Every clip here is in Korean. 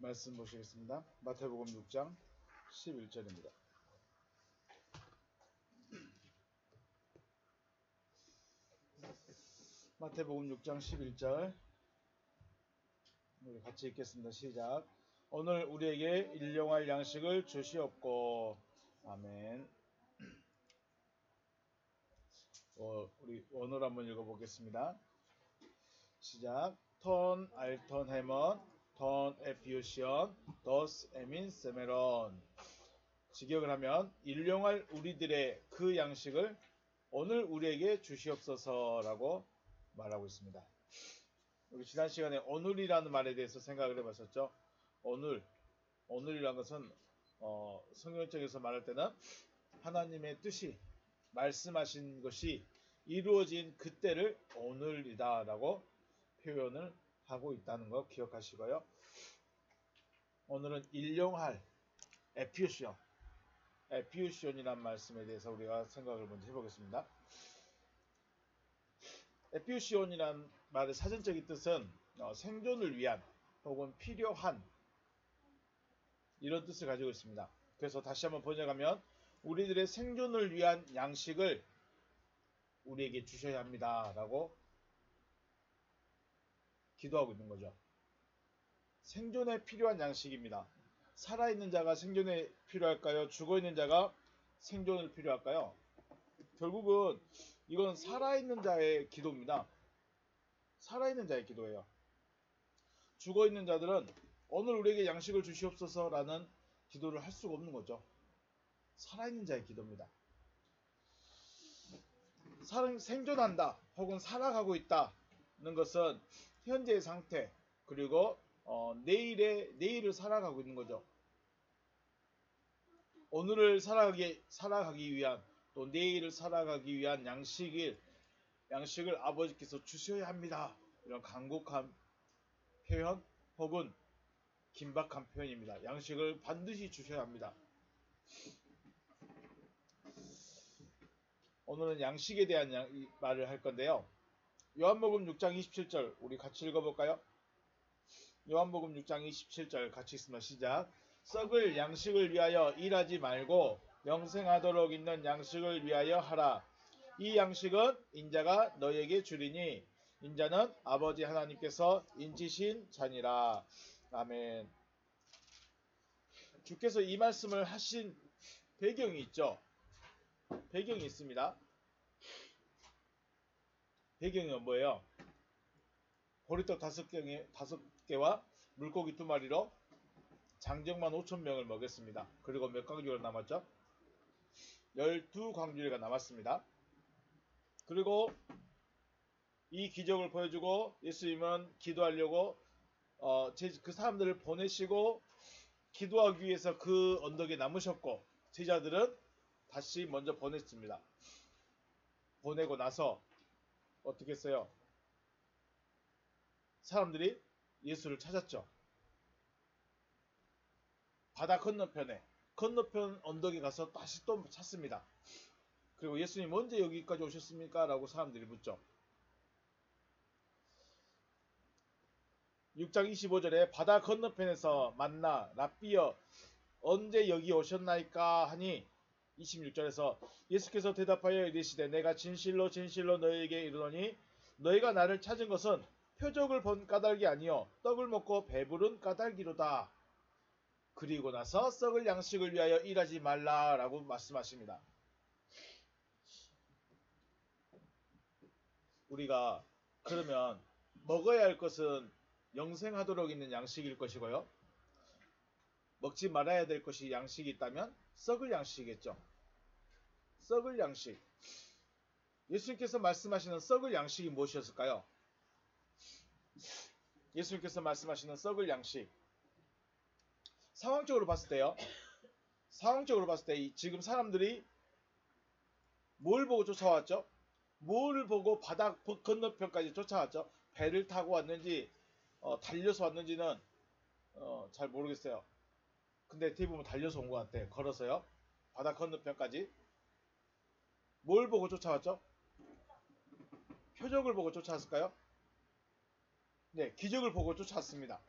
말씀 보시겠습니다. 마태복음 6장 11절입니다. 마태복음 6장 11절 우리 같이 읽겠습니다. 시작. 오늘 우리에게 일용할 양식을 주시옵고. 아멘. 우리 원어로 한번 읽어보겠습니다. 시작. 턴 알턴 해먼 턴 에피우시언 더스 에민 세메론. 직역을 하면 일용할 우리들의 그 양식을 오늘 우리에게 주시옵소서라고 말하고 있습니다. 우리 지난 시간에 오늘이라는 말에 대해서 생각을 해봤었죠. 오늘이라는 것은 성경적에서 말할 때는 하나님의 뜻이 말씀하신 것이 이루어진 그때를 오늘이다 라고 표현을 하고 있다는 거 기억하시고요. 오늘은 일용할 에피우시온이라는 말씀에 대해서 우리가 생각을 먼저 해보겠습니다. 에피우시온이라는 말의 사전적인 뜻은 생존을 위한 혹은 필요한 이런 뜻을 가지고 있습니다. 그래서 다시 한번 번역하면 우리들의 생존을 위한 양식을 우리에게 주셔야 합니다 라고 기도하고 있는 거죠. 생존에 필요한 양식입니다. 살아있는 자가 생존에 필요할까요? 죽어있는 자가 생존을 필요할까요? 결국은 이건 살아있는 자의 기도입니다. 살아있는 자의 기도예요. 죽어있는 자들은 오늘 우리에게 양식을 주시옵소서라는 기도를 할 수가 없는 거죠. 살아있는 자의 기도입니다. 생존한다 혹은 살아가고 있다는 것은 현재의 상태 그리고 내일을 살아가고 있는 거죠. 오늘을 살아가기 위한 또 내일을 살아가기 위한 양식을 아버지께서 주셔야 합니다. 이런 간곡한 표현 혹은 긴박한 표현입니다. 양식을 반드시 주셔야 합니다. 오늘은 양식에 대한 말을 할 건데요. 요한복음 6장 27절 우리 같이 읽어볼까요? 요한복음 6장 27절 같이 읽습니다. 시작. 썩을 양식을 위하여 일하지 말고 영생하도록 있는 양식을 위하여 하라. 이 양식은 인자가 너에게 주리니 인자는 아버지 하나님께서 인치신 자니라. 아멘. 주께서 이 말씀을 하신 배경이 있죠. 배경이 있습니다. 배경은 뭐예요? 보리떡 5개와 물고기 2마리로 장정만 5,000명을 먹였습니다. 그리고 몇 광주리가 남았죠? 12광주리가 남았습니다. 그리고 이 기적을 보여주고 예수님은 기도하려고 그 사람들을 보내시고 기도하기 위해서 그 언덕에 남으셨고 제자들은 다시 먼저 보냈습니다. 보내고 나서 어떻게 했어요? 사람들이 예수를 찾았죠. 바다 건너편 언덕에 가서 다시 또 찾습니다. 그리고 예수님 언제 여기까지 오셨습니까? 라고 사람들이 묻죠. 6장 25절에 바다 건너편에서 만나 랍비여 언제 여기 오셨나이까 하니 26절에서 예수께서 대답하여 이르시되 내가 진실로 진실로 너희에게 이르노니 너희가 나를 찾은 것은 표적을 본 까닭이 아니요 떡을 먹고 배부른 까닭이로다. 그리고 나서 썩을 양식을 위하여 일하지 말라라고 말씀하십니다. 우리가 그러면 먹어야 할 것은 영생하도록 있는 양식일 것이고요. 먹지 말아야 될 것이 양식이 있다면 썩을 양식이겠죠. 썩을 양식. 예수님께서 말씀하시는 썩을 양식이 무엇이었을까요? 예수님께서 말씀하시는 썩을 양식. 상황적으로 봤을 때요. 지금 사람들이 뭘 보고 쫓아왔죠? 뭘 보고 바다 건너편까지 쫓아왔죠? 배를 타고 왔는지 달려서 왔는지는 잘 모르겠어요. 근데 대부분 달려서 온 것 같아. 걸어서요. 바다 건너편까지. 뭘 보고 쫓아왔죠? 표적을 보고 쫓아왔을까요? 네, 기적을 보고 쫓아왔습니다.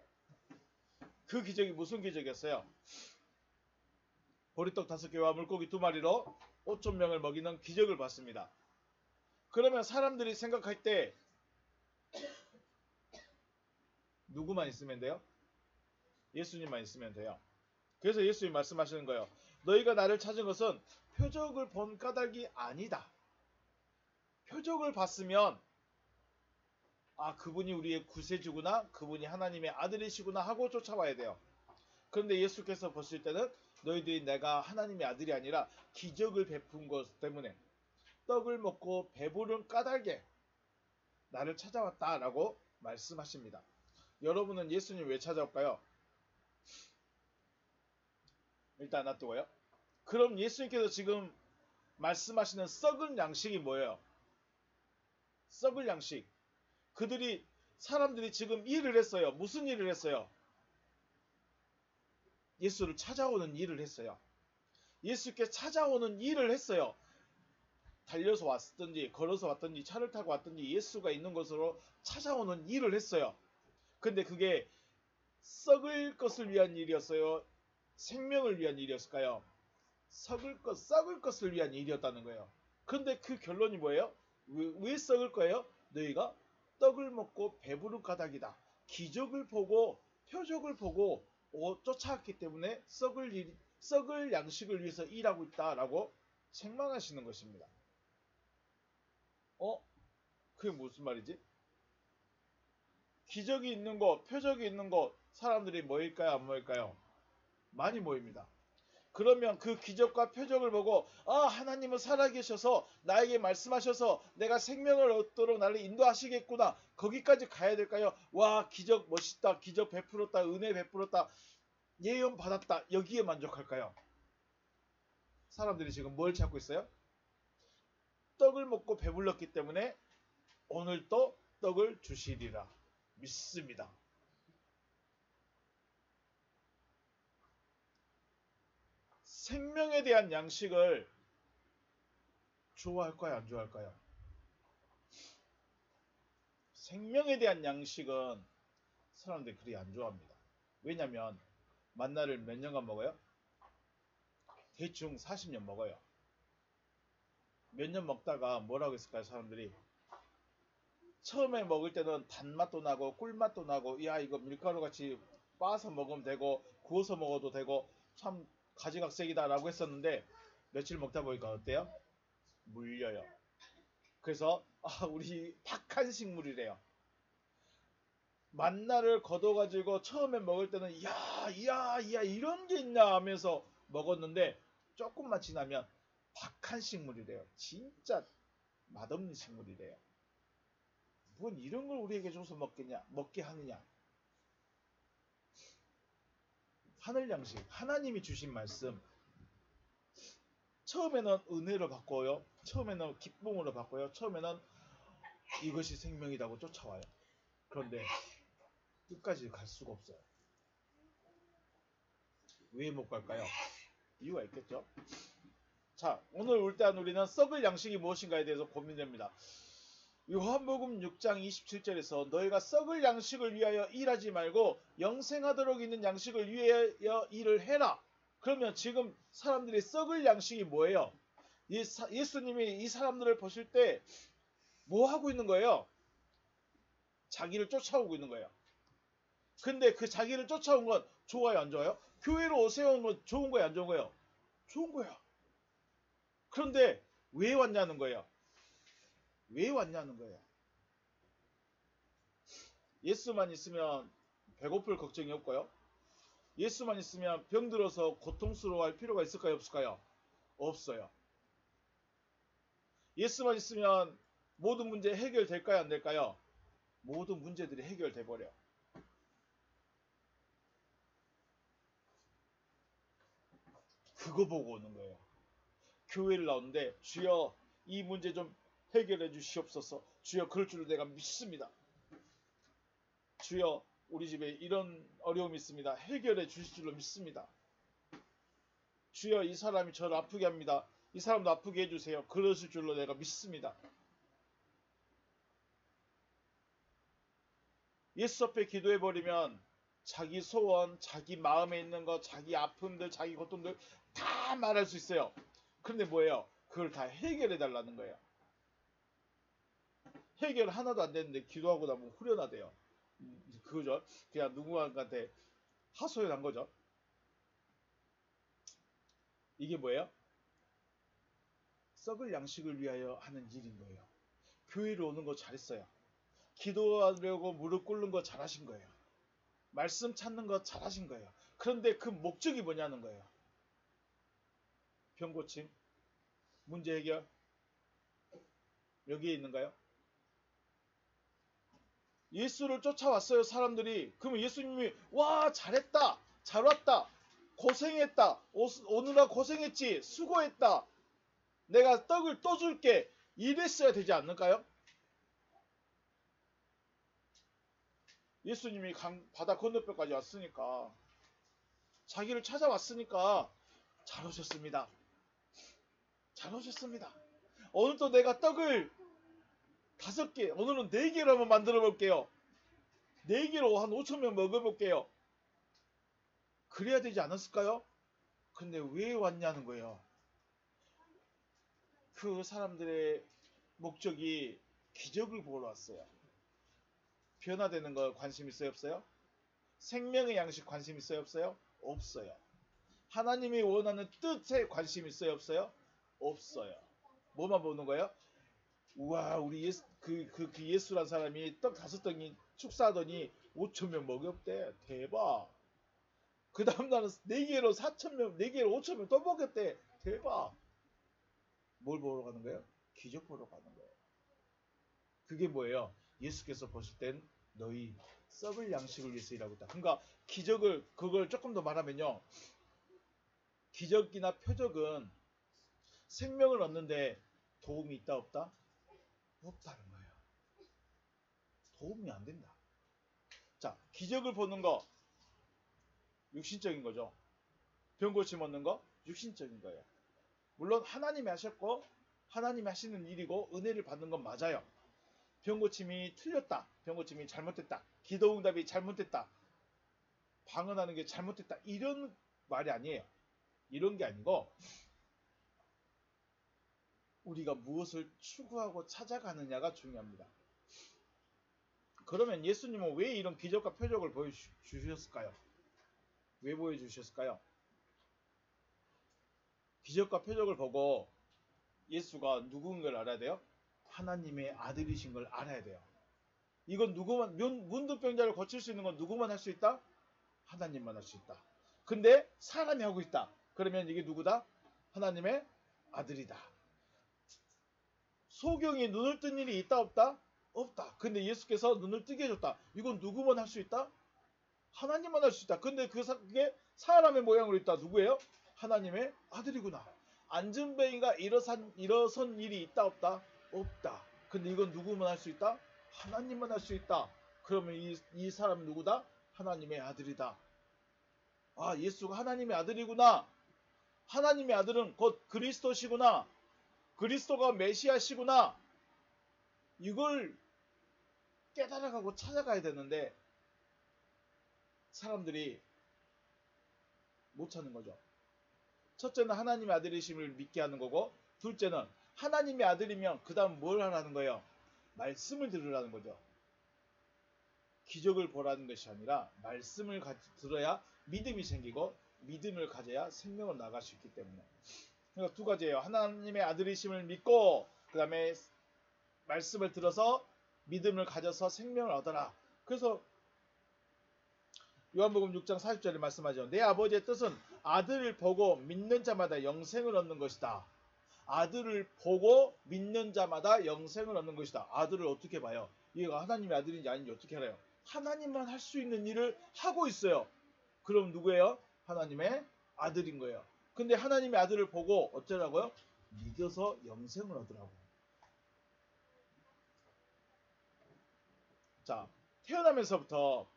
그 기적이 무슨 기적이었어요? 보리떡 5개와 물고기 2마리로 5,000명을 먹이는 기적을 봤습니다. 그러면 사람들이 생각할 때 누구만 있으면 돼요? 예수님만 있으면 돼요. 그래서 예수님이 말씀하시는 거예요. 너희가 나를 찾은 것은 표적을 본 까닭이 아니다. 표적을 봤으면 아, 그분이 우리의 구세주구나, 그분이 하나님의 아들이시구나 하고 쫓아와야 돼요. 그런데 예수께서 보실 때는 너희들이 내가 하나님의 아들이 아니라 기적을 베푼 것 때문에 떡을 먹고 배부른 까닭에 나를 찾아왔다라고 말씀하십니다. 여러분은 예수님 왜 찾아올까요? 일단 놔두고요. 그럼 예수님께서 지금 말씀하시는 썩은 양식이 뭐예요? 썩을 양식. 사람들이 지금 일을 했어요. 무슨 일을 했어요? 예수를 찾아오는 일을 했어요. 예수께 찾아오는 일을 했어요. 달려서 왔든지 걸어서 왔든지 차를 타고 왔든지 예수가 있는 곳으로 찾아오는 일을 했어요. 근데 그게 썩을 것을 위한 일이었어요? 생명을 위한 일이었을까요? 썩을 것을 위한 일이었다는 거예요. 근데 그 결론이 뭐예요? 왜 썩을 거예요? 너희가 떡을 먹고 배부른 까닭이다. 기적을 보고 표적을 보고 쫓아왔기 때문에 썩을 양식을 위해서 일하고 있다라고 책망하시는 것입니다. 그게 무슨 말이지? 기적이 있는 거, 표적이 있는 거 사람들이 모일까요? 안 모일까요? 많이 모입니다. 그러면 그 기적과 표적을 보고 하나님은 살아계셔서 나에게 말씀하셔서 내가 생명을 얻도록 나를 인도하시겠구나. 거기까지 가야 될까요? 와, 기적 멋있다. 기적 베풀었다. 은혜 베풀었다. 예언 받았다. 여기에 만족할까요? 사람들이 지금 뭘 찾고 있어요? 떡을 먹고 배불렀기 때문에 오늘 또 떡을 주시리라 믿습니다. 생명에 대한 양식을 좋아할까요? 안 좋아할까요? 생명에 대한 양식은 사람들이 그리 안 좋아합니다. 왜냐면 만나를 몇 년간 먹어요? 대충 40년 먹어요. 몇 년 먹다가 뭐라고 했을까요? 사람들이 처음에 먹을 때는 단맛도 나고 꿀맛도 나고 야 이거 밀가루같이 빻아서 먹으면 되고 구워서 먹어도 되고 참 가지각색이다 라고 했었는데 며칠 먹다 보니까 어때요? 물려요. 그래서 우리 탁한 식물이래요. 만나를 걷어가지고 처음에 먹을 때는 야 이런 게 있나 하면서 먹었는데 조금만 지나면 박한 식물이래요. 진짜 맛없는 식물이래요. 뭔 이런 걸 우리에게 줘서 먹게 하느냐. 하늘 양식, 하나님이 주신 말씀. 처음에는 은혜로 바꿔요. 처음에는 기쁨으로 바꿔요. 처음에는 이것이 생명이라고 쫓아와요. 그런데 끝까지 갈 수가 없어요. 왜 못 갈까요? 이유가 있겠죠. 자, 오늘 올때한 우리는 썩을 양식이 무엇인가에 대해서 고민됩니다. 요한복음 6장 27절에서 너희가 썩을 양식을 위하여 일하지 말고 영생하도록 있는 양식을 위하여 일을 해라. 그러면 지금 사람들이 썩을 양식이 뭐예요? 예수님이 이 사람들을 보실 때 뭐 하고 있는 거예요? 자기를 쫓아오고 있는 거예요. 근데 그 자기를 쫓아온 건 좋아요, 안 좋아요? 교회로 오세요 온 건 좋은 거예요, 안 좋은 거예요? 좋은 거예요. 그런데 왜 왔냐는 거예요. 왜 왔냐는 거예요. 예수만 있으면 배고플 걱정이 없고요. 예수만 있으면 병들어서 고통스러워할 필요가 있을까요? 없을까요? 없어요. 예수만 있으면 모든 문제 해결될까요? 안 될까요? 모든 문제들이 해결돼 버려. 그거 보고 오는 거예요. 교회를 나오는데 주여 이 문제 좀 해결해 주시옵소서. 주여 그럴 줄로 내가 믿습니다. 주여 우리 집에 이런 어려움이 있습니다. 해결해 주실 줄로 믿습니다. 주여 이 사람이 저를 아프게 합니다. 이 사람도 아프게 해주세요. 그러실 줄로 내가 믿습니다. 예수 앞에 기도해버리면 자기 소원, 자기 마음에 있는 거, 자기 아픔들, 자기 고통들 다 말할 수 있어요. 그런데 뭐예요? 그걸 다 해결해 달라는 거예요. 해결 하나도 안 되는데 기도하고 나면 후련하대요. 그거죠. 그냥 누군가한테 하소연한 거죠. 이게 뭐예요? 썩을 양식을 위하여 하는 일인 거예요. 교회로 오는 거 잘했어요. 기도하려고 무릎 꿇는 거 잘하신 거예요. 말씀 찾는 거 잘하신 거예요. 그런데 그 목적이 뭐냐는 거예요. 병 고침, 문제 해결, 여기에 있는가요? 예수를 쫓아왔어요, 사람들이. 그러면 예수님이 와, 잘했다, 잘 왔다, 고생했다, 오느라 고생했지, 수고했다, 내가 떡을 또 줄게, 이랬어야 되지 않을까요? 예수님이 바다 건너편까지 왔으니까, 자기를 찾아왔으니까 잘 오셨습니다. 잘 오셨습니다. 오늘 또 내가 떡을 5개, 오늘은 4개로 한번 만들어 볼게요. 4개로 한 5,000명 먹어볼게요. 그래야 되지 않았을까요? 근데 왜 왔냐는 거예요. 그 사람들의 목적이 기적을 보러 왔어요. 변화되는 거 관심 있어요, 없어요? 생명의 양식 관심 있어요, 없어요? 없어요. 하나님이 원하는 뜻에 관심 있어요, 없어요? 없어요. 뭐만 보는 거예요? 우와, 우리 그 예수란 사람이 떡 5덩이 축사하더니 5,000명 먹였대. 대박. 그 다음날은 4개로 4,000명, 4개로 5,000명 또 먹였대. 대박. 뭘 보러 가는 거예요? 기적 보러 가는 거예요. 그게 뭐예요? 예수께서 보실 땐 너희 썩을 양식을 위해서 일하고 있다. 그러니까 기적을, 그걸 조금 더 말하면요. 기적이나 표적은 생명을 얻는데 도움이 있다, 없다? 없다는 거예요. 도움이 안 된다. 자, 기적을 보는 거 육신적인 거죠. 병 고침 얻는 거 육신적인 거예요. 물론 하나님이 하셨고 하나님이 하시는 일이고 은혜를 받는 건 맞아요. 병 고침이 틀렸다. 병 고침이 잘못됐다. 기도 응답이 잘못됐다. 방언하는 게 잘못됐다. 이런 말이 아니에요. 이런 게 아니고 우리가 무엇을 추구하고 찾아가느냐가 중요합니다. 그러면 예수님은 왜 이런 기적과 표적을 보여주셨을까요? 왜 보여주셨을까요? 기적과 표적을 보고 예수가 누구인 걸 알아야 돼요? 하나님의 아들이신 걸 알아야 돼요. 이건 누구만, 문둥병자를 고칠 수 있는 건 누구만 할 수 있다? 하나님만 할 수 있다. 근데 사람이 하고 있다. 그러면 이게 누구다? 하나님의 아들이다. 소경이 눈을 뜬 일이 있다, 없다? 없다. 근데 예수께서 눈을 뜨게 해줬다. 이건 누구만 할 수 있다? 하나님만 할 수 있다. 근데 그게 사람의 모양으로 있다. 누구예요? 하나님의 아들이구나. 안전뱅이가 일어선 일이 있다, 없다? 없다. 근데 이건 누구만 할 수 있다? 하나님만 할 수 있다. 그러면 이 사람은 누구다? 하나님의 아들이다. 아, 예수가 하나님의 아들이구나. 하나님의 아들은 곧 그리스도시구나. 그리스도가 메시아시구나. 이걸 깨달아가고 찾아가야 되는데 사람들이 못 찾는 거죠. 첫째는 하나님의 아들이심을 믿게 하는 거고, 둘째는 하나님의 아들이면 그 다음 뭘 하라는 거예요? 말씀을 들으라는 거죠. 기적을 보라는 것이 아니라 말씀을 들어야 믿음이 생기고 믿음을 가져야 생명을 나갈 수 있기 때문에. 그러니까 2가지예요. 하나님의 아들이심을 믿고 그 다음에 말씀을 들어서 믿음을 가져서 생명을 얻어라. 그래서 요한복음 6장 40절에 말씀하죠. 내 아버지의 뜻은 아들을 보고 믿는 자마다 영생을 얻는 것이다. 아들을 보고 믿는 자마다 영생을 얻는 것이다. 아들을 어떻게 봐요? 얘가 하나님의 아들인지 아닌지 어떻게 알아요? 하나님만 할 수 있는 일을 하고 있어요. 그럼 누구예요? 하나님의 아들인 거예요. 근데 하나님의 아들을 보고 어쩌라고요? 믿어서 영생을 얻으라고. 자, 태어나면서부터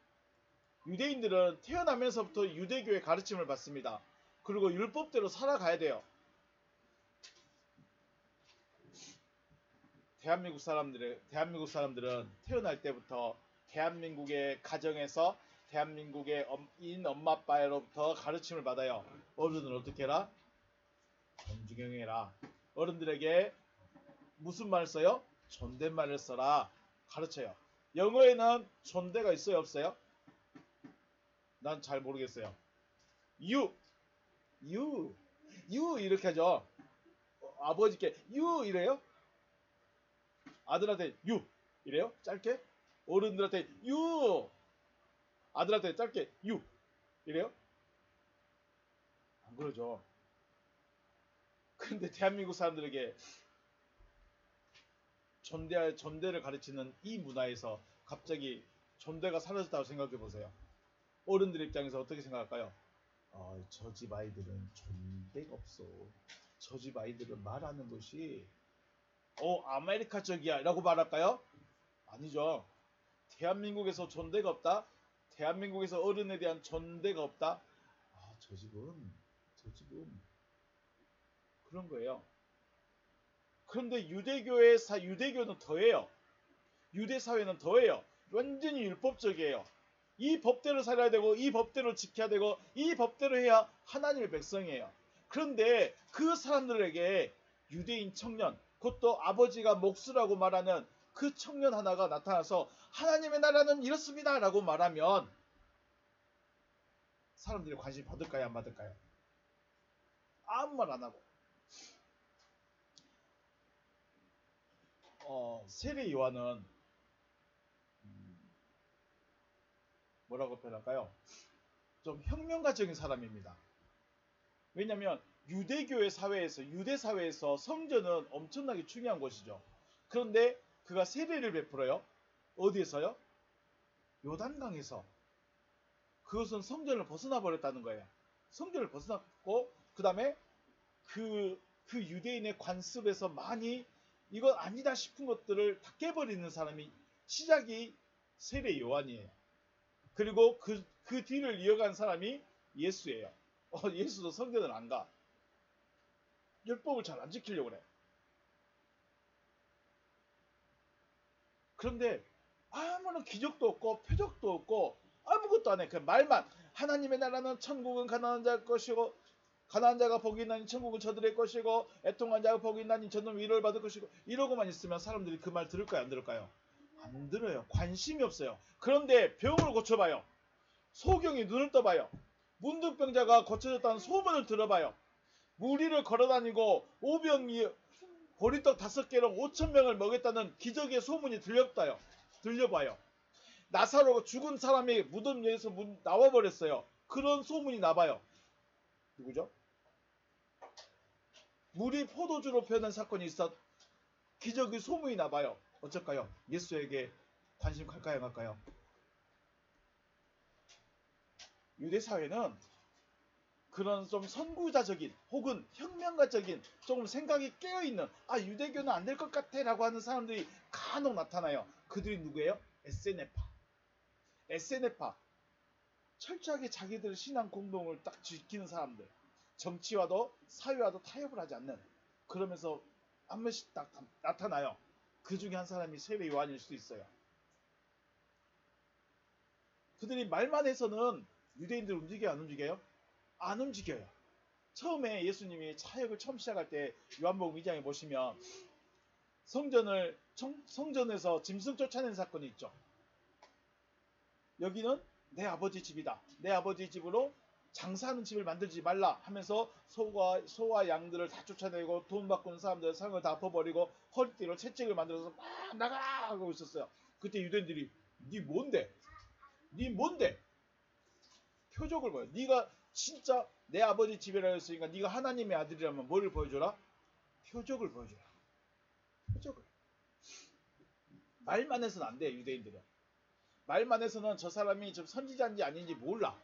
유대인들은 태어나면서부터 유대교의 가르침을 받습니다. 그리고 율법대로 살아가야 돼요. 대한민국 사람들은 태어날 때부터 대한민국의 가정에서 대한민국의 인 엄마 아빠로부터 가르침을 받아요. 어른을 어떻게 해라? 존중해라. 어른들에게 무슨 말을 써요? 존댓말을 써라. 가르쳐요. 영어에는 존대가 있어요? 없어요? 난 잘 모르겠어요. you, you 이렇게 하죠. 아버지께 you 이래요? 아들한테 you 이래요? 짧게? 어른들한테 you 아들한테 짧게 you 이래요? 안 그러죠. 근데 대한민국 사람들에게 존대를 가르치는 이 문화에서 갑자기 존대가 사라졌다고 생각해 보세요. 어른들 입장에서 어떻게 생각할까요? 저 집 아이들은 존대가 없어. 저 집 아이들은 말하는 것이 아메리카적이야 라고 말할까요? 아니죠. 대한민국에서 존대가 없다? 대한민국에서 어른에 대한 존대가 없다? 저 집은 그런 거예요. 그런데 유대교는 더해요. 유대 사회는 더해요. 완전히 율법적이에요. 이 법대로 살아야 되고 이 법대로 지켜야 되고 이 법대로 해야 하나님의 백성이에요. 그런데 그 사람들에게 유대인 청년, 그것도 아버지가 목수라고 말하는 그 청년 하나가 나타나서 하나님의 나라는 이렇습니다 라고 말하면 사람들이 관심 받을까요? 안 받을까요? 아무 말 안 하고. 세례 요한은 뭐라고 표현할까요? 좀 혁명가적인 사람입니다. 왜냐하면 유대 사회에서 성전은 엄청나게 중요한 것이죠. 그런데 그가 세례를 베풀어요. 어디에서요? 요단강에서. 그것은 성전을 벗어나 버렸다는 거예요. 성전을 벗어났고 그 다음에 그 유대인의 관습에서 많이 이건 아니다 싶은 것들을 다 깨버리는 사람이 시작이 세례 요한이에요. 그리고 그 뒤를 이어간 사람이 예수예요. 예수도 성전을 안 가. 율법을 잘 안 지키려고 그래. 그런데 아무런 기적도 없고 표적도 없고 아무것도 안 해. 그냥 말만 하나님의 나라는 천국은 가난한 자의 것이고 가난한 자가 복이 있나니 천국은 저들의 것이고 애통한 자가 복이 있나니 저는 위로를 받을 것이고 이러고만 있으면 사람들이 그 말 들을까요? 안 들을까요? 안 들어요. 관심이 없어요. 그런데 병을 고쳐봐요. 소경이 눈을 떠봐요. 문둥병자가 고쳐졌다는 소문을 들어봐요. 무리를 걸어다니고 오병이 보리떡 5개로 5,000명을 먹였다는 기적의 소문이 들려봐요. 나사로가 죽은 사람이 무덤 위에서 나와버렸어요. 그런 소문이 나봐요. 누구죠? 물이 포도주로 표현한 사건이 있어 기적의 소문이 나봐요. 어쩔까요? 예수에게 관심 갈까요? 말까요? 유대사회는 그런 좀 선구자적인 혹은 혁명가적인 조금 생각이 깨어있는 유대교는 안 될 것 같아 라고 하는 사람들이 간혹 나타나요. 그들이 누구예요? 에세네파. 철저하게 자기들 신앙 공동을 딱 지키는 사람들. 정치와도 사회와도 타협을 하지 않는. 그러면서 한 번씩 딱 나타나요. 그 중에 한 사람이 세례 요한일 수도 있어요. 그들이 말만 해서는 유대인들 움직여요? 안 움직여요? 안 움직여요. 처음에 예수님이 사역을 처음 시작할 때 요한복음 2장에 보시면 성전에서 짐승 쫓아낸 사건이 있죠. 여기는 내 아버지 집이다. 내 아버지 집으로 장사하는 집을 만들지 말라 하면서 소와 양들을 다 쫓아내고 돈 바꾸는 사람들 상을 다 엎어버리고 허리띠로 채찍을 만들어서 막 나가 하고 있었어요. 그때 유대인들이 니 뭔데? 표적을 보여. 네가 진짜 내 아버지 집이라 했으니까 네가 하나님의 아들이라면 뭐를 보여줘라? 표적을 보여줘라. 표적을. 말만 해서는 안 돼. 유대인들은. 말만 해서는 저 사람이 좀 선지자인지 아닌지 몰라.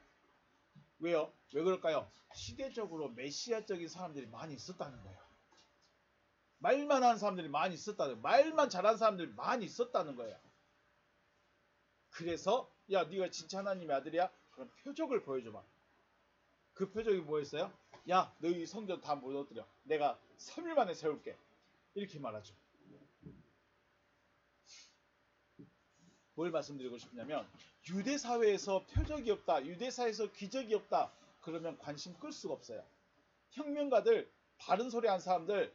왜요? 왜 그럴까요? 시대적으로 메시아적인 사람들이 많이 있었다는 거예요. 말만 하는 사람들이 많이 있었다는 거예요. 말만 잘하는 사람들이 많이 있었다는 거예요. 그래서 야 네가 진짜 하나님의 아들이야? 그럼 표적을 보여줘봐. 그 표적이 뭐였어요? 야 너희 성전 다 무너뜨려. 내가 3일 만에 세울게. 이렇게 말하죠. 뭘 말씀드리고 싶냐면 유대 사회에서 표적이 없다, 유대 사회에서 기적이 없다, 그러면 관심 끌 수가 없어요. 혁명가들, 바른 소리 한 사람들,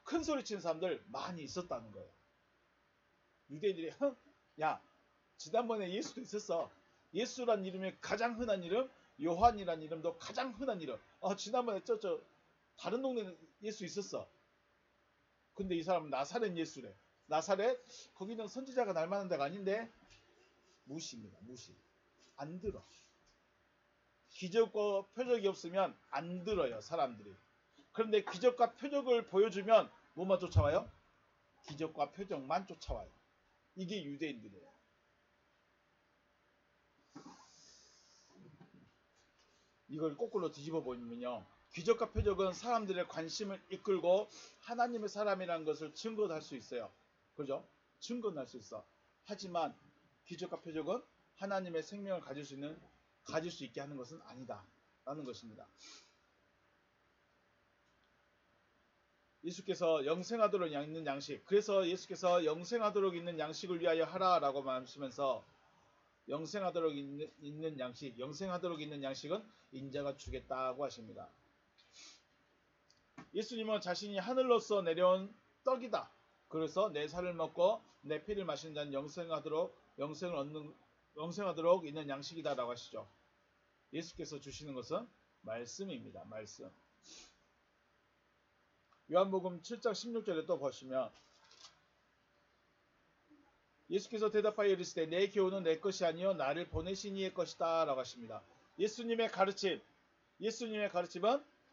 큰 소리 치는 사람들 많이 있었다는 거예요. 유대인들이 야, 지난번에 예수도 있었어. 예수란 이름이 가장 흔한 이름, 요한이란 이름도 가장 흔한 이름. 지난번에 다른 동네 예수 있었어. 근데 이 사람은 나사렛 예수래. 나사렛? 거기는 선지자가 날 만한 데가 아닌데? 무시입니다. 무시. 안 들어. 기적과 표적이 없으면 안 들어요, 사람들이. 그런데 기적과 표적을 보여주면 뭐만 쫓아와요? 기적과 표적만 쫓아와요. 이게 유대인들이에요. 이걸 거꾸로 뒤집어 보면요. 기적과 표적은 사람들의 관심을 이끌고 하나님의 사람이라는 것을 증거할 수 있어요. 그죠? 증거할 수 있어. 하지만 기적과 표적은 하나님의 생명을 가질 수 있게 하는 것은 아니다. 라는 것입니다. 예수께서 영생하도록 있는 양식, 그래서 예수께서 영생하도록 있는 양식을 위하여 하라라고 말씀하시면서 영생하도록 있는 양식, 영생하도록 있는 양식은 인자가 주겠다고 하십니다. 예수님은 자신이 하늘로서 내려온 떡이다. 그래서 내 살을 먹고 내 피를 마시는 자는 영생하도록 있는 양식이다라고 하시죠. 예수께서 주시는 것은 말씀입니다. 말씀. 요한복음 7장 16절에 또 보시면 예수께서 대답하여 이르시되 내 교훈은 내 것이 아니요 나를 보내신 이의 것이다 라고 하십니다. 예수님의 가르침은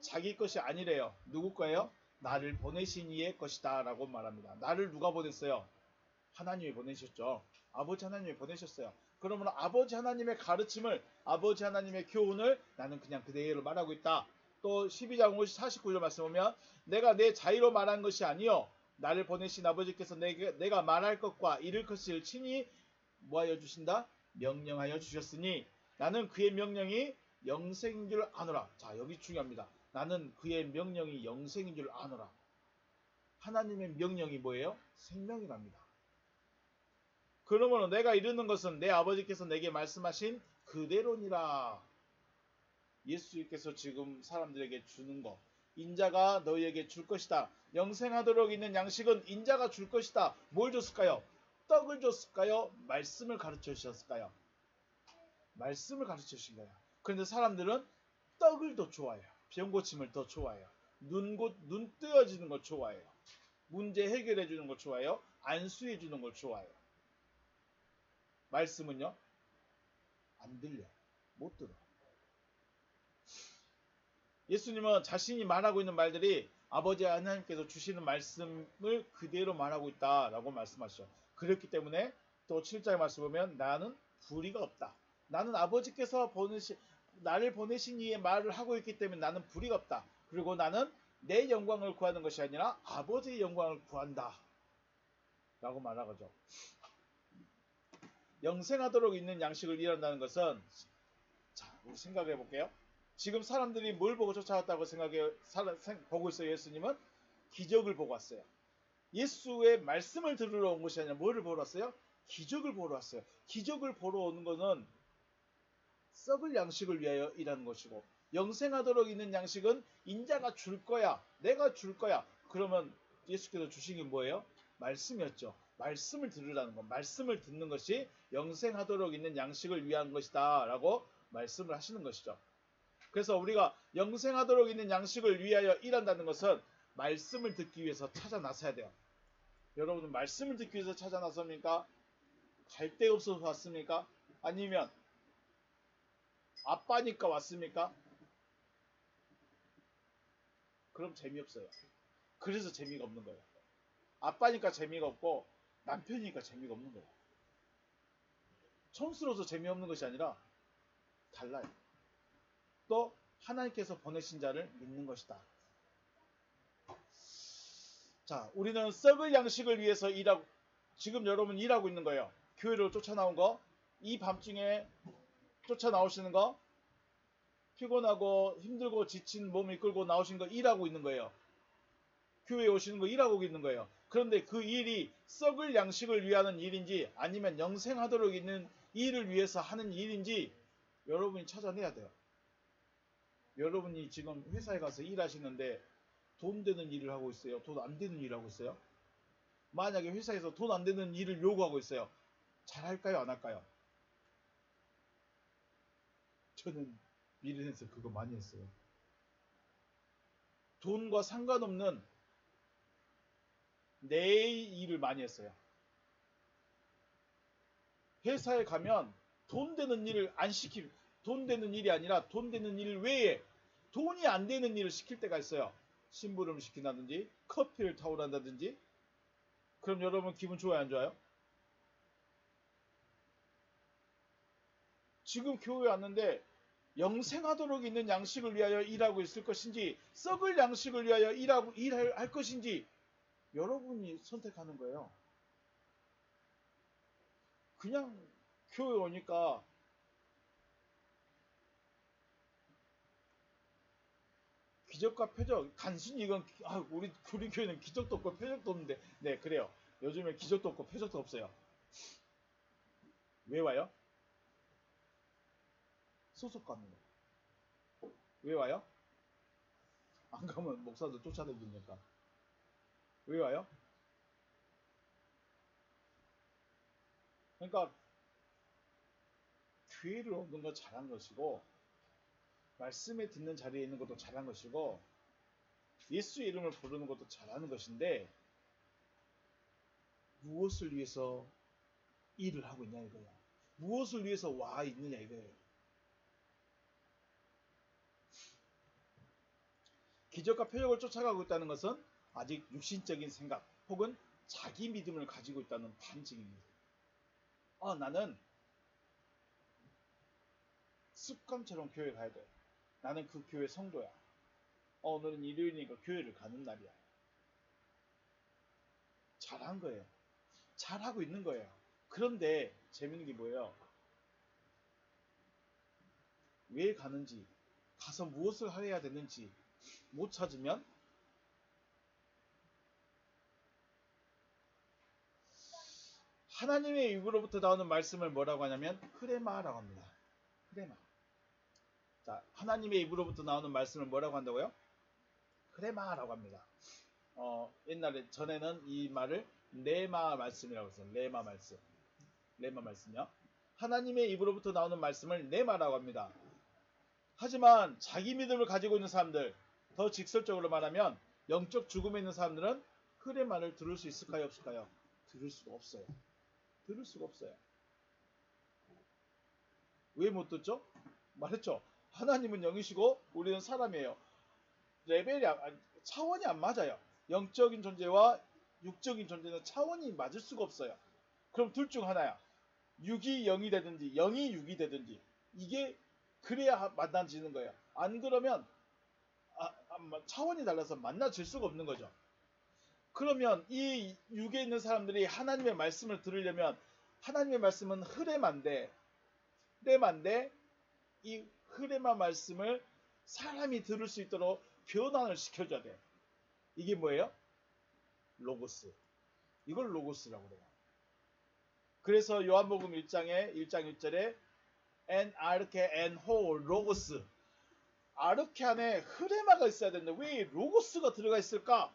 자기 것이 아니래요. 누구 거예요? 나를 보내신 이의 것이다 라고 말합니다. 나를 누가 보냈어요? 하나님이 보내셨죠. 아버지 하나님이 보내셨어요. 그러면 아버지 하나님의 가르침을, 아버지 하나님의 교훈을 나는 그냥 그대로 말하고 있다. 또 12장 49절 말씀 보면 내가 내 자의로 말한 것이 아니요 나를 보내신 아버지께서 내가 말할 것과 이를 것을 친히 뭐하여 주신다? 명령하여 주셨으니 나는 그의 명령이 영생인 줄 아노라. 자, 여기 중요합니다. 나는 그의 명령이 영생인 줄 아노라. 하나님의 명령이 뭐예요? 생명이랍니다. 그러므로 내가 이르는 것은 내 아버지께서 내게 말씀하신 그대로니라. 예수께서 지금 사람들에게 주는 것, 인자가 너희에게 줄 것이다. 영생하도록 있는 양식은 인자가 줄 것이다. 뭘 줬을까요? 떡을 줬을까요? 말씀을 가르쳐 주셨을까요? 말씀을 가르쳐 주신 거예요. 그런데 사람들은 떡을 더 좋아해요. 병 고침을 더 좋아해요. 눈 뜨어지는 걸 좋아해요. 문제 해결해 주는 걸 좋아해요. 안수해 주는 걸 좋아해요. 말씀은요? 안 들려. 못 들어. 예수님은 자신이 말하고 있는 말들이 아버지 하나님께서 주시는 말씀을 그대로 말하고 있다라고 말씀하시죠. 그렇기 때문에 또 7절 말씀 보면 나는 불의가 없다. 나는 아버지께서 나를 보내신 이의 말을 하고 있기 때문에 나는 불의가 없다. 그리고 나는 내 영광을 구하는 것이 아니라 아버지의 영광을 구한다. 라고 말하죠. 영생하도록 있는 양식을 일한다는 것은, 자, 우리 생각해 볼게요. 지금 사람들이 뭘 보고 쫓아왔다고 보고 있어요. 예수님은 기적을 보고 왔어요. 예수의 말씀을 들으러 온 것이 아니라 뭐를 보러 왔어요? 기적을 보러 왔어요. 기적을 보러 오는 것은 썩을 양식을 위하여 일하는 것이고, 영생하도록 있는 양식은 인자가 줄 거야. 내가 줄 거야. 그러면 예수께서 주신 게 뭐예요? 말씀이었죠. 말씀을 들으라는 것. 말씀을 듣는 것이 영생하도록 있는 양식을 위한 것이다 라고 말씀을 하시는 것이죠. 그래서 우리가 영생하도록 있는 양식을 위하여 일한다는 것은 말씀을 듣기 위해서 찾아 나서야 돼요. 여러분은 말씀을 듣기 위해서 찾아 나섭니까? 갈 데 없어서 왔습니까? 아니면 아빠니까 왔습니까? 그럼 재미없어요. 그래서 재미가 없는 거예요. 아빠니까 재미가 없고 남편이니까 재미가 없는 거예요. 촌스러워서 재미없는 것이 아니라 달라요. 또 하나님께서 보내신 자를 믿는 것이다. 자, 우리는 썩을 양식을 위해서 지금 여러분 일하고 있는 거예요. 교회로 쫓아나온 거, 이 밤중에 쫓아나오시는 거, 피곤하고 힘들고 지친 몸 이끌고 나오신 거 일하고 있는 거예요. 교회에 오시는 거 일하고 있는 거예요. 그런데 그 일이 썩을 양식을 위하는 일인지 아니면 영생하도록 있는 일을 위해서 하는 일인지 여러분이 찾아내야 돼요. 여러분이 지금 회사에 가서 일하시는데 돈 되는 일을 하고 있어요? 돈 안 되는 일을 하고 있어요? 만약에 회사에서 돈 안 되는 일을 요구하고 있어요. 잘할까요? 안 할까요? 저는 미래에서 그거 많이 했어요. 돈과 상관없는 내 일을 많이 했어요. 회사에 가면 돈 되는 일을 안 시킬, 돈 되는 일이 아니라 돈 되는 일 외에 돈이 안 되는 일을 시킬 때가 있어요. 심부름을 시킨다든지 커피를 타오란다든지. 그럼 여러분 기분 좋아요, 안 좋아요? 지금 교회 왔는데 영생하도록 있는 양식을 위하여 일하고 있을 것인지 썩을 양식을 위하여 일할 것인지 여러분이 선택하는 거예요. 그냥 교회 오니까 기적과 표적, 단순히 이건 우리 교회는 기적도 없고 표적도 없는데, 네, 그래요. 요즘에 기적도 없고 표적도 없어요. 왜 와요? 소속 갑니다. 왜 와요? 안 가면 목사도 쫓아다니니까. 왜 와요? 그러니까 교회를 오는 건 잘한 것이고 말씀에 듣는 자리에 있는 것도 잘한 것이고 예수의 이름을 부르는 것도 잘하는 것인데 무엇을 위해서 일을 하고 있냐 이거야. 무엇을 위해서 와 있느냐 이거예요. 기적과 표적을 쫓아가고 있다는 것은 아직 육신적인 생각 혹은 자기 믿음을 가지고 있다는 반증입니다. 나는 습관처럼 교회 가야 돼. 나는 그 교회 성도야. 오늘은 일요일이니까 교회를 가는 날이야. 잘한 거예요. 잘하고 있는 거예요. 그런데 재밌는 게 뭐예요? 왜 가는지, 가서 무엇을 해야 되는지 못 찾으면 하나님의 입으로부터 나오는 말씀을 뭐라고 하냐면 흐레마라고 합니다. 흐레마. 자, 하나님의 입으로부터 나오는 말씀을 뭐라고 한다고요? 흐레마라고 합니다. 옛날에 전에는 이 말을 레마 말씀이라고 했어요. 레마 말씀. 레마 말씀이요. 하나님의 입으로부터 나오는 말씀을 레마라고 합니다. 하지만 자기 믿음을 가지고 있는 사람들, 더 직설적으로 말하면 영적 죽음에 있는 사람들은 흐레마를 들을 수 있을까요? 없을까요? 들을 수가 없어요. 들을 수가 없어요. 왜 못 듣죠? 말했죠. 하나님은 영이시고 우리는 사람이에요. 차원이 안 맞아요. 영적인 존재와 육적인 존재는 차원이 맞을 수가 없어요. 그럼 둘 중 하나야. 육이 영이 되든지 영이 육이 되든지 이게 그래야 만나지는 거예요. 안 그러면 차원이 달라서 만나질 수가 없는 거죠. 그러면 이 육에 있는 사람들이 하나님의 말씀을 들으려면 하나님의 말씀은 흐레만데 이 흐레마 말씀을 사람이 들을 수 있도록 변환을 시켜줘야 돼. 이게 뭐예요? 로고스. 이걸 로고스라고 그래요. 그래서 요한복음 1장 1절에 엔 아르케 엔 호 로고스. 아르케 안에 흐레마가 있어야 되는데 왜 로고스가 들어가 있을까?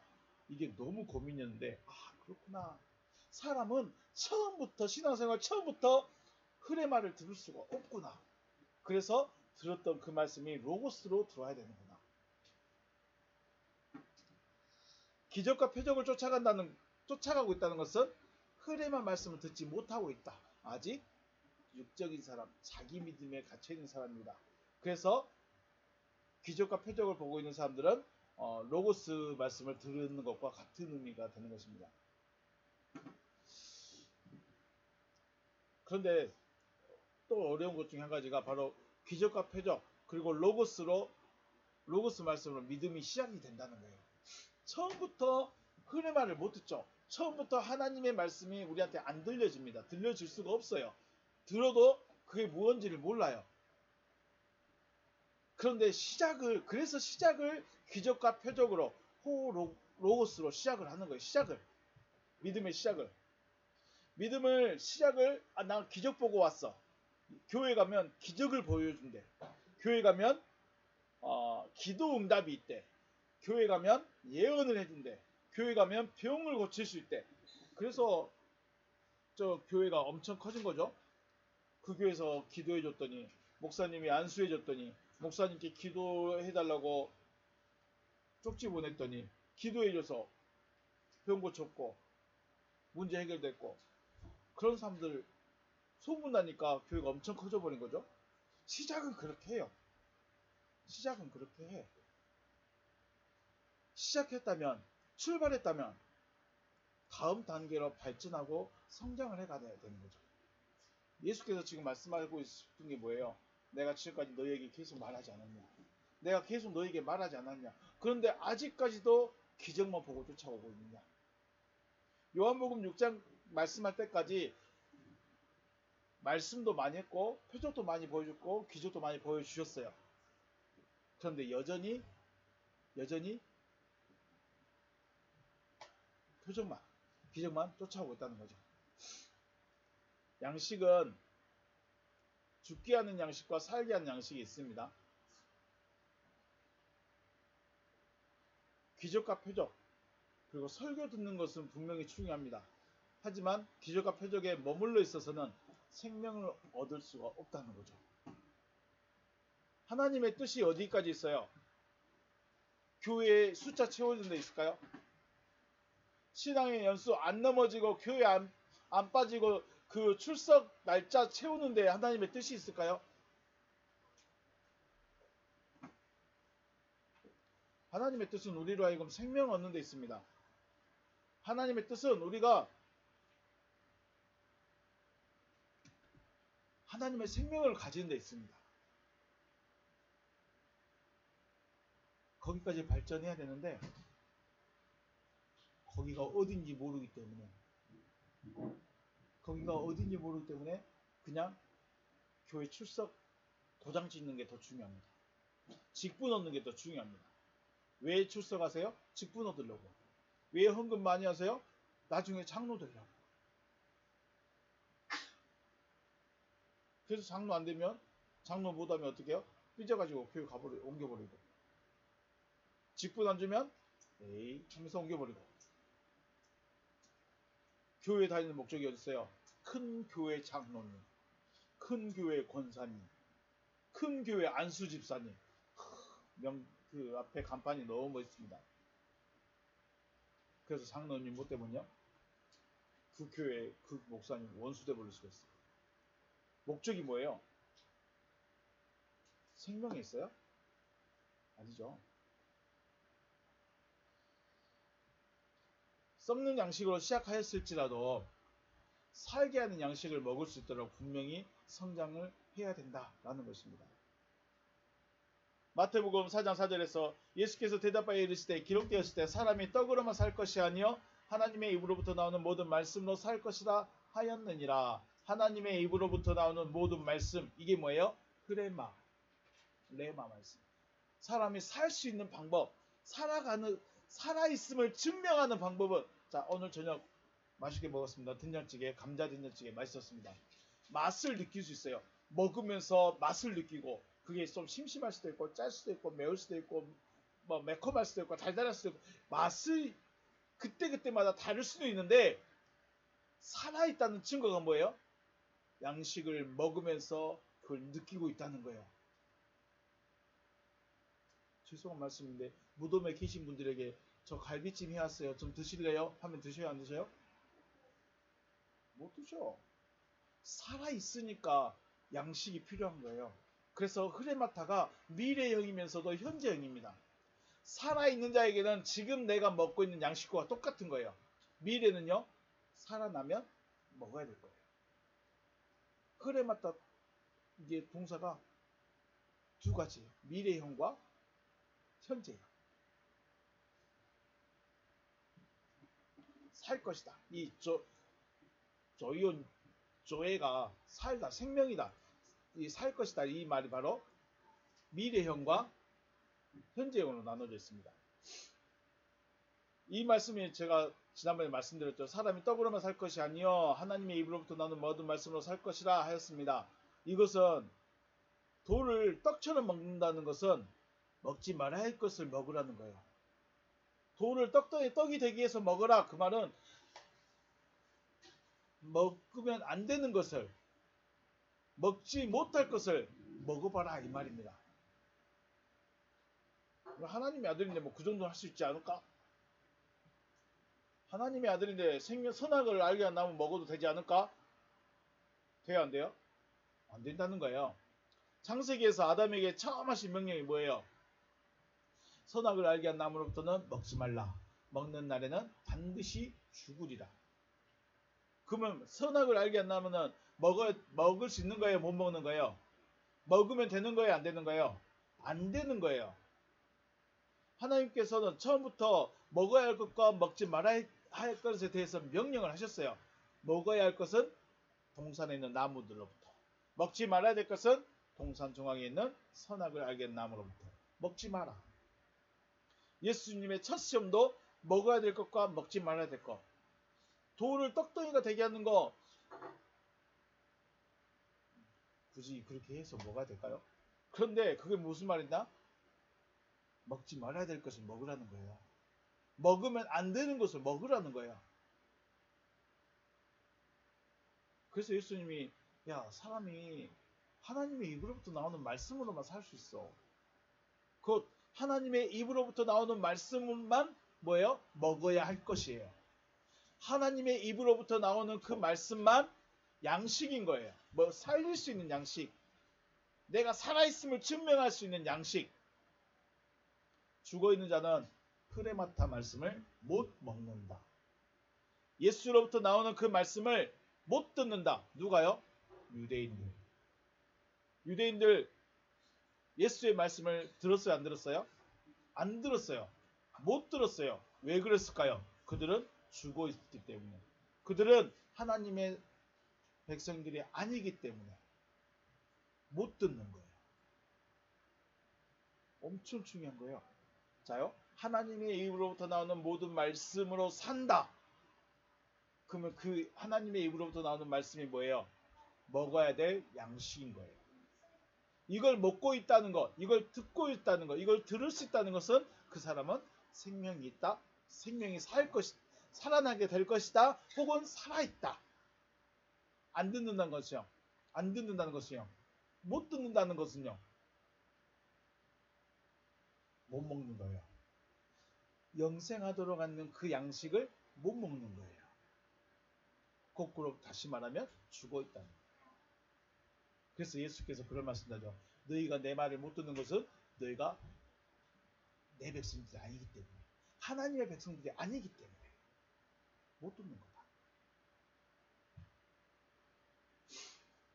이게 너무 고민이었는데 그렇구나. 사람은 처음부터 신앙생활 처음부터 흐레마를 들을 수가 없구나. 그래서 들었던 그 말씀이 로고스로 들어와야 되는구나. 기적과 표적을 쫓아가고 있다는 것은 흐레마 말씀을 듣지 못하고 있다. 아직 육적인 사람, 자기 믿음에 갇혀있는 사람입니다. 그래서 기적과 표적을 보고 있는 사람들은 로고스 말씀을 들은 것과 같은 의미가 되는 것입니다. 그런데 또 어려운 것 중에 한 가지가 바로 기적과 표적 그리고 로고스 말씀으로 믿음이 시작이 된다는 거예요. 처음부터 흐레마를 못 듣죠. 처음부터 하나님의 말씀이 우리한테 안 들려집니다. 들려질 수가 없어요. 들어도 그게 무언지를 몰라요. 그런데 그래서 시작을 기적과 표적으로 로고스로 시작을 하는 거예요. 시작을. 믿음의 시작을. 믿음을 시작을 나 기적 보고 왔어. 교회 가면 기적을 보여준대. 교회 가면 기도 응답이 있대. 교회 가면 예언을 해준대. 교회 가면 병을 고칠 수 있대. 그래서 저 교회가 엄청 커진 거죠. 그 교회에서 기도해 줬더니 목사님이 안수해 줬더니 목사님께 기도해 달라고 쪽지 보냈더니 기도해 줘서 병 고쳤고 문제 해결됐고 그런 사람들 소문나니까 교회가 엄청 커져버린 거죠. 시작은 그렇게 해요. 시작은 그렇게 해. 시작했다면 출발했다면 다음 단계로 발전하고 성장을 해가야 되는 거죠. 예수께서 지금 말씀하고 있는 게 뭐예요? 내가 지금까지 너희에게 계속 말하지 않았냐? 내가 계속 너희에게 말하지 않았냐? 그런데 아직까지도 기적만 보고 쫓아오고 있느냐? 요한복음 6장 말씀할 때까지 말씀도 많이 했고 표적도 많이 보여줬고 기적도 많이 보여주셨어요. 그런데 여전히 표적만 기적만 쫓아오고 있다는 거죠. 양식은 죽게 하는 양식과 살게 하는 양식이 있습니다. 기적과 표적 그리고 설교 듣는 것은 분명히 중요합니다. 하지만 기적과 표적에 머물러 있어서는 생명을 얻을 수가 없다는 거죠. 하나님의 뜻이 어디까지 있어요? 교회의 숫자 채워주는 데 있을까요? 신앙의 연수 안 넘어지고 교회 안 빠지고 그 출석 날짜 채우는데 하나님의 뜻이 있을까요? 하나님의 뜻은 우리로 하여금 생명을 얻는 데 있습니다. 하나님의 뜻은 우리가 하나님의 생명을 가지는 데 있습니다. 거기까지 발전해야 되는데 거기가 어딘지 모르기 때문에 그냥 교회 출석 도장 찍는 게 더 중요합니다. 직분 얻는 게 더 중요합니다. 왜 출석하세요? 직분 얻으려고. 왜 헌금 많이 하세요? 나중에 장로 되려고. 그래서 장로 안 되면 장로 못하면 어떻게 해요? 삐져가지고 교회 옮겨버리고. 직분 안 주면 에이 하면서 옮겨버리고. 교회 다니는 목적이 어디 있어요? 큰 교회 장로님, 큰 교회 권사님, 큰 교회 안수 집사님. 그 앞에 간판이 너무 멋있습니다. 그래서 장로님 뭐 때문이요? 그 교회 그 목사님 원수돼 버릴 수가 있어요. 목적이 뭐예요? 생명이 있어요? 아니죠. 썩는 양식으로 시작하였을지라도 살게 하는 양식을 먹을 수 있도록 분명히 성장을 해야 된다라는 것입니다. 마태복음 4장 4절에서 예수께서 대답하여 이르시되 기록되었을 때 사람이 떡으로만 살 것이 아니요 하나님의 입으로부터 나오는 모든 말씀으로 살 것이라 하였느니라. 하나님의 입으로부터 나오는 모든 말씀 이게 뭐예요? 레마 말씀. 사람이 살 수 있는 방법, 살아있음을 증명하는 방법은 자 오늘 저녁 맛있게 먹었습니다. 된장찌개, 감자 된장찌개 맛있었습니다. 맛을 느낄 수 있어요. 먹으면서 맛을 느끼고 그게 좀 심심할 수도 있고 짤 수도 있고 매울 수도 있고 뭐 매콤할 수도 있고 달달할 수도 있고 맛을 그때그때마다 다를 수도 있는데 살아있다는 증거가 뭐예요? 양식을 먹으면서 그걸 느끼고 있다는 거예요. 죄송한 말씀인데 무덤에 계신 분들에게 저 갈비찜 해왔어요. 좀 드실래요? 하면 드셔요? 안 드셔요? 못 드셔. 살아있으니까 양식이 필요한 거예요. 그래서 흐레마타가 미래형이면서도 현재형입니다. 살아있는 자에게는 지금 내가 먹고 있는 양식과 똑같은 거예요. 미래는요, 살아나면 먹어야 될 거예요. 흐레마타 이게 동사가 두 가지예요. 미래형과 현재형. 살 것이다. 이 조이온 조에가 살다, 생명이다. 이 살 것이다. 이 말이 바로 미래형과 현재형으로 나눠져 있습니다. 이 말씀이 제가 지난번에 말씀드렸죠. 사람이 떡으로만 살 것이 아니요 하나님의 입으로부터 나오는 모든 말씀으로 살 것이라 하였습니다. 이것은 돌을 떡처럼 먹는다는 것은 먹지 말아야 할 것을 먹으라는 거예요. 돌을 떡이 되기 위해서 먹으라. 그 말은 먹으면 안 되는 것을, 먹지 못할 것을 먹어봐라 이 말입니다. 하나님의 아들인데 뭐 그 정도 할 수 있지 않을까? 하나님의 아들인데 선악을 알게 안 나면 먹어도 되지 않을까? 돼요 안 돼요? 안 된다는 거예요. 창세기에서 아담에게 처음 하신 명령이 뭐예요? 선악을 알게 한 나무로부터는 먹지 말라. 먹는 날에는 반드시 죽으리라. 그러면 선악을 알게 한 나무는 먹을 수 있는 거예요? 못 먹는 거예요? 먹으면 되는 거예요? 안 되는 거예요? 안 되는 거예요. 하나님께서는 처음부터 먹어야 할 것과 먹지 말아야 할 것에 대해서 명령을 하셨어요. 먹어야 할 것은 동산에 있는 나무들로부터, 먹지 말아야 될 것은 동산 중앙에 있는 선악을 알게 한 나무로부터 먹지 마라. 예수님의 첫 시험도 먹어야 될 것과 먹지 말아야 될 것. 돌을 떡덩이가 되게 하는 거 굳이 그렇게 해서 먹어야 될까요? 그런데 그게 무슨 말이냐? 먹지 말아야 될 것을 먹으라는 거예요. 먹으면 안 되는 것을 먹으라는 거예요. 그래서 예수님이 사람이 하나님의 입으로부터 나오는 말씀으로만 살 수 있어. 곧 하나님의 입으로부터 나오는 말씀만 뭐예요? 먹어야 할 것이에요. 하나님의 입으로부터 나오는 그 말씀만 양식인 거예요. 살릴 수 있는 양식. 내가 살아있음을 증명할 수 있는 양식. 죽어있는 자는 프레마타 말씀을 못 먹는다. 예수로부터 나오는 그 말씀을 못 듣는다. 누가요? 유대인들. 유대인들 예수의 말씀을 들었어요? 안 들었어요? 안 들었어요. 못 들었어요. 왜 그랬을까요? 그들은 죽어있기 때문에. 그들은 하나님의 백성들이 아니기 때문에 못 듣는 거예요. 엄청 중요한 거예요. 자요, 하나님의 입으로부터 나오는 모든 말씀으로 산다. 그러면 그 하나님의 입으로부터 나오는 말씀이 뭐예요? 먹어야 될 양식인 거예요. 이걸 먹고 있다는 것, 이걸 듣고 있다는 것, 이걸 들을 수 있다는 것은 그 사람은 생명이 있다. 생명이 살아나게 될 것이다. 혹은 살아있다. 안 듣는다는 것이요. 안 듣는다는 것이요. 못 듣는다는 것은요. 못 먹는 거예요. 영생하도록 하는 그 양식을 못 먹는 거예요. 거꾸로 다시 말하면 죽어 있다는 거예요. 그래서 예수께서 그런 말씀하죠. 너희가 내 말을 못 듣는 것은 너희가 내 백성들이 아니기 때문에, 하나님의 백성들이 아니기 때문에 못 듣는 거다.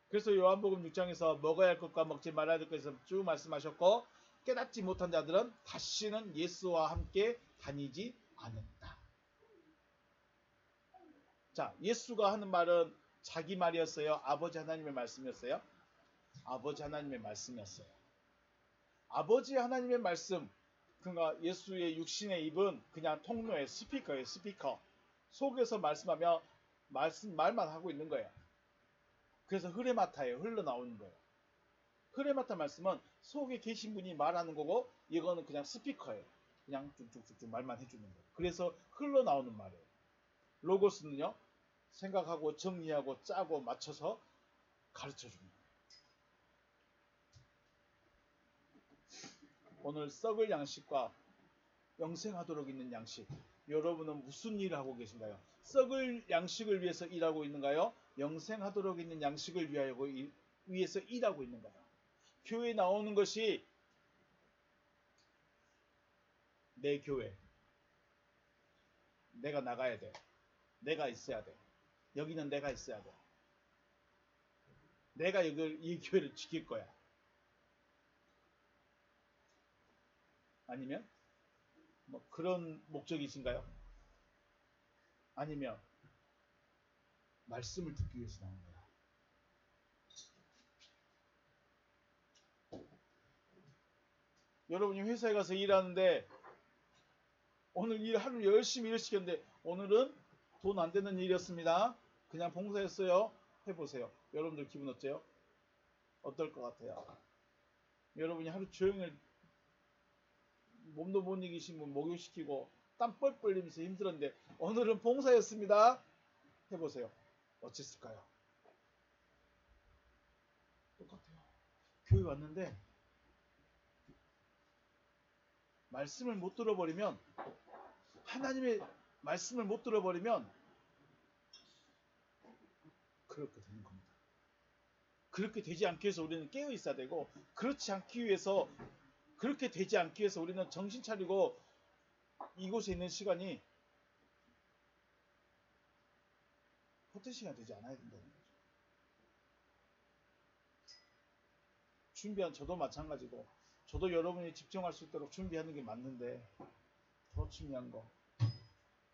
그래서 요한복음 6장에서 먹어야 할 것과 먹지 말아야 할 것에서 쭉 말씀하셨고, 깨닫지 못한 자들은 다시는 예수와 함께 다니지 않았다. 자, 예수가 하는 말은 자기 말이었어요? 아버지 하나님의 말씀이었어요? 아버지 하나님의 말씀이었어요. 아버지 하나님의 말씀, 그러니까 예수의 육신의 입은 그냥 통로의 스피커예요. 스피커. 속에서 말씀하며 말만 하고 있는 거예요. 그래서 흐레마타예요. 흘러나오는 거예요. 흐레마타 말씀은 속에 계신 분이 말하는 거고, 이거는 그냥 스피커예요. 그냥 쭉쭉쭉쭉 말만 해주는 거예요. 그래서 흘러나오는 말이에요. 로고스는요, 생각하고 정리하고 짜고 맞춰서 가르쳐줍니다. 오늘 썩을 양식과 영생하도록 있는 양식, 여러분은 무슨 일을 하고 계신가요? 썩을 양식을 위해서 일하고 있는가요? 영생하도록 있는 양식을 위해서 일하고 있는가요? 교회에 나오는 것이 내 교회, 내가 나가야 돼, 내가 있어야 돼, 여기는 내가 있어야 돼, 내가 이 교회를 지킬 거야. 아니면 뭐 그런 목적이신가요? 아니면 말씀을 듣기 위해서 나온 거야. 여러분이 회사에 가서 일하는데 오늘 일 하루 열심히 일 시켰는데 오늘은 돈 안 되는 일이었습니다. 그냥 봉사했어요. 해보세요. 여러분들 기분 어때요? 어떨 것 같아요? 여러분이 하루 종일 몸도 못 이기시고 목욕시키고 땀 뻘뻘 흘리면서 힘들었는데 오늘은 봉사였습니다. 해보세요. 어땠을까요? 똑같아요. 교회 왔는데 말씀을 못 들어버리면 하나님의 말씀을 못 들어버리면 그렇게 되는 겁니다. 그렇게 되지 않기 위해서 우리는 깨어 있어야 되고 그렇지 않기 위해서 그렇게 되지 않기 위해서 우리는 정신 차리고 이곳에 있는 시간이 헛된 시간이 되지 않아야 된다는 거죠. 준비한 저도 마찬가지고 저도 여러분이 집중할 수 있도록 준비하는 게 맞는데 더 중요한 거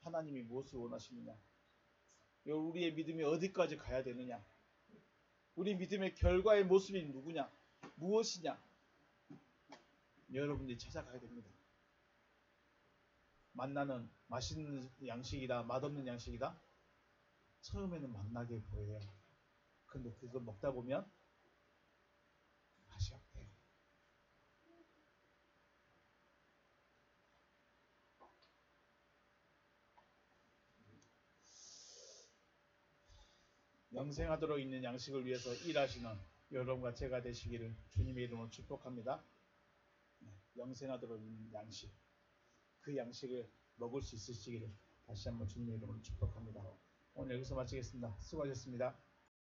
하나님이 무엇을 원하시느냐 우리의 믿음이 어디까지 가야 되느냐 우리 믿음의 결과의 모습이 누구냐 무엇이냐 여러분들이 찾아가야 됩니다. 만나는 맛있는 양식이다 맛없는 양식이다 처음에는 맛나게 보여요. 근데 그거 먹다 보면 맛이 없대요. 영생하도록 있는 양식을 위해서 일하시는 여러분과 제가 되시기를 주님의 이름으로 축복합니다. 영생하도록 있는 양식 그 양식을 먹을 수 있으시기를 다시 한번 주님의 이름으로 축복합니다. 오늘 여기서 마치겠습니다. 수고하셨습니다.